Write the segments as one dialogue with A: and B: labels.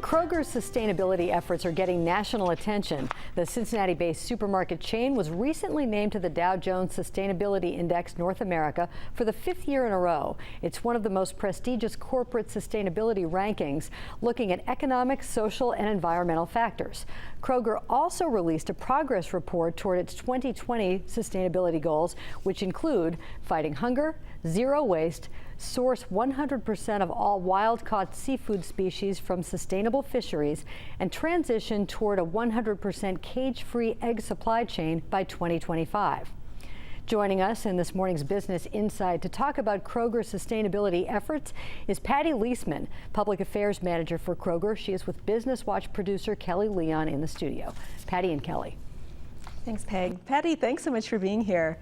A: Kroger's sustainability efforts are getting national attention. The Cincinnati-based supermarket chain was recently named to the Dow Jones Sustainability Index North America for the 5th year in a row. It's one of the most prestigious corporate sustainability rankings, looking at economic, social, and environmental factors. Kroger also released a progress report toward its 2020 sustainability goals, which include fighting hunger, zero waste, source 100% of all wild-caught seafood species from sustainable fisheries, and transition toward a 100% cage-free egg supply chain by 2025. Joining us in this morning's Business Insight to talk about Kroger's sustainability efforts is Patty Leisman, Public Affairs Manager for Kroger. She is with Business Watch producer Kelly Leon in the studio. Patty and Kelly.
B: Thanks, Peg. Patty, thanks so much for being here.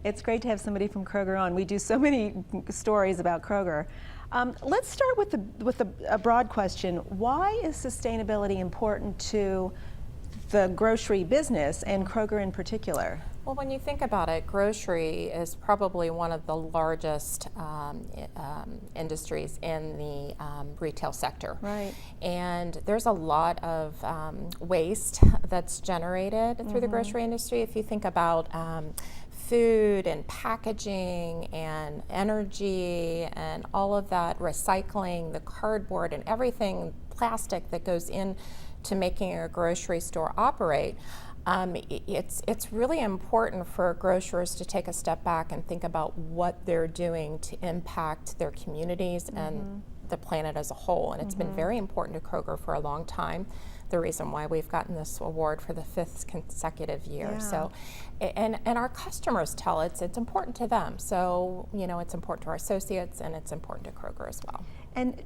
B: It's great to have somebody from Kroger on. We do so many stories about Kroger. Let's start with a broad question. Why is sustainability important to the grocery business and Kroger in particular?
C: Well, when you think about it, grocery is probably one of the largest industries in the retail sector.
B: Right.
C: And there's a lot of waste that's generated through the grocery industry. If you think about food and packaging and energy and all of that, recycling, the cardboard and everything, plastic that goes in to making a grocery store operate, it's really important for grocers to take a step back and think about what they're doing to impact their communities and the planet as a whole. And it's been very important to Kroger for a long time. The reason why we've gotten this award for the 5th consecutive year.
B: Yeah.
C: So, and our customers tell it's important to them. So, you know, it's important to our associates and it's important to Kroger as well.
B: And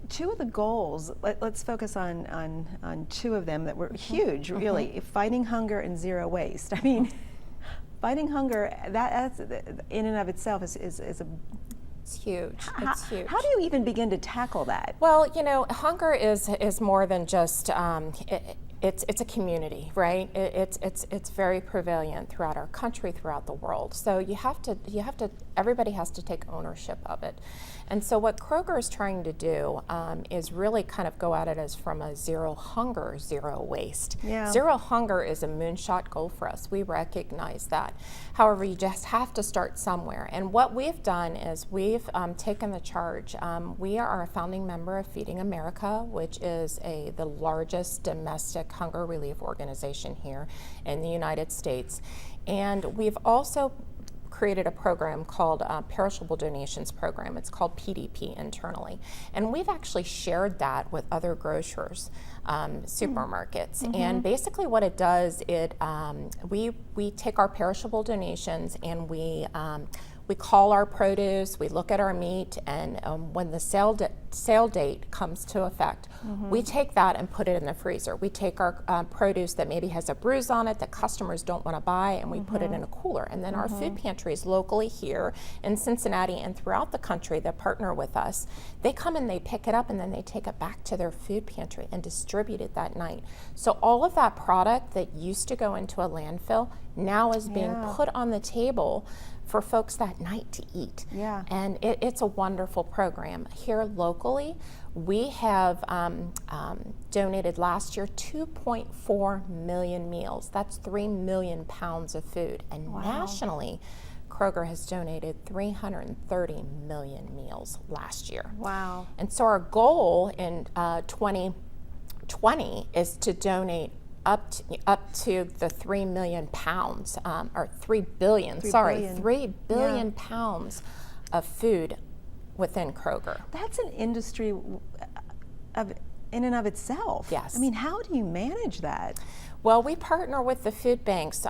B: two of the goals, let's focus on two of them that were huge, really. Fighting hunger and zero waste. I mean, fighting hunger, that's in and of itself is a
C: It's huge. It's huge.
B: How do you even begin to tackle that?
C: Well, you know, hunger is more than just it's a community, right? It's very prevalent throughout our country, throughout the world. So everybody has to take ownership of it. And so what Kroger is trying to do is really kind of go at it as from a zero hunger, zero waste.
B: Yeah.
C: Zero hunger is a moonshot goal for us. We recognize that. However, you just have to start somewhere. And what we've done is we've taken the charge. We are a founding member of Feeding America, which is the largest domestic hunger relief organization here in the United States. And we've also created a program called Perishable Donations Program. It's called PDP internally. And we've actually shared that with other grocers, supermarkets. And basically what it does, we take our perishable donations and we call our produce, we look at our meat, and when the sale date comes to effect, we take that and put it in the freezer. We take our produce that maybe has a bruise on it that customers don't want to buy, and we put it in a cooler. And then our food pantries locally here in Cincinnati and throughout the country that partner with us, they come and they pick it up and then they take it back to their food pantry and distribute it that night. So all of that product that used to go into a landfill now is being put on the table for folks that night to eat.
B: Yeah.
C: And it's a wonderful program. Here locally, we have donated last year 2.4 million meals. That's 3 million pounds of food. And nationally, Kroger has donated 330 million meals last year.
B: Wow.
C: And so our goal in 2020 is to donate up to the 3 million pounds, or 3 billion, 3 billion pounds of food within Kroger.
B: That's an industry in and of itself.
C: Yes.
B: I mean, how do you manage that?
C: Well, we partner with the food banks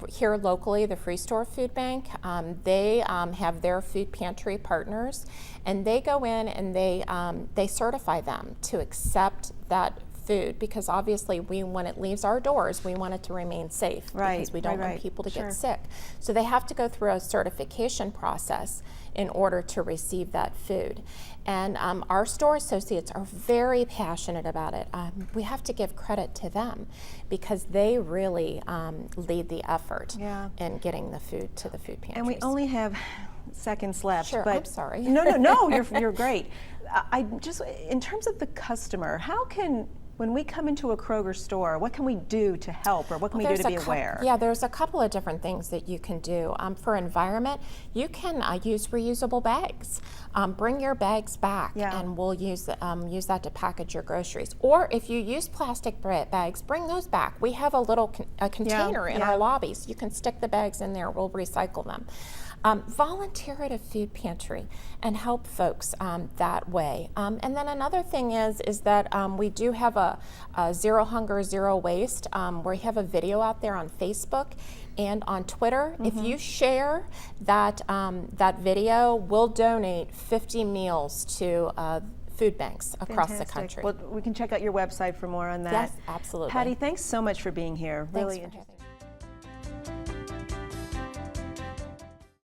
C: here locally, the Free Store Food Bank. They have their food pantry partners, and they go in and they certify them to accept that food, because obviously when it leaves our doors, we want it to remain safe, because we don't want people to get sick. So they have to go through a certification process in order to receive that food. And our store associates are very passionate about it. We have to give credit to them because they really lead the effort in getting the food to the food pantries.
B: And we only have seconds left.
C: Sure,
B: but
C: I'm sorry.
B: No, you're great. in terms of the customer, how can, when we come into a Kroger store, what can we do to help, or what can we do to be aware?
C: Yeah, there's a couple of different things that you can do. For environment, you can use reusable bags. Bring your bags back, and we'll use that to package your groceries. Or if you use plastic bags, bring those back. We have a little container in our lobbies. You can stick the bags in there. We'll recycle them. Volunteer at a food pantry and help folks that way. And then another thing is that we do have a Zero Hunger, Zero Waste. We have a video out there on Facebook and on Twitter. If you share that video, we'll donate 50 meals to food banks across the country.
B: Well, we can check out your website for more on that.
C: Yes, absolutely.
B: Patty, thanks so much for being here.
C: Thanks
B: Really
C: for
B: interesting.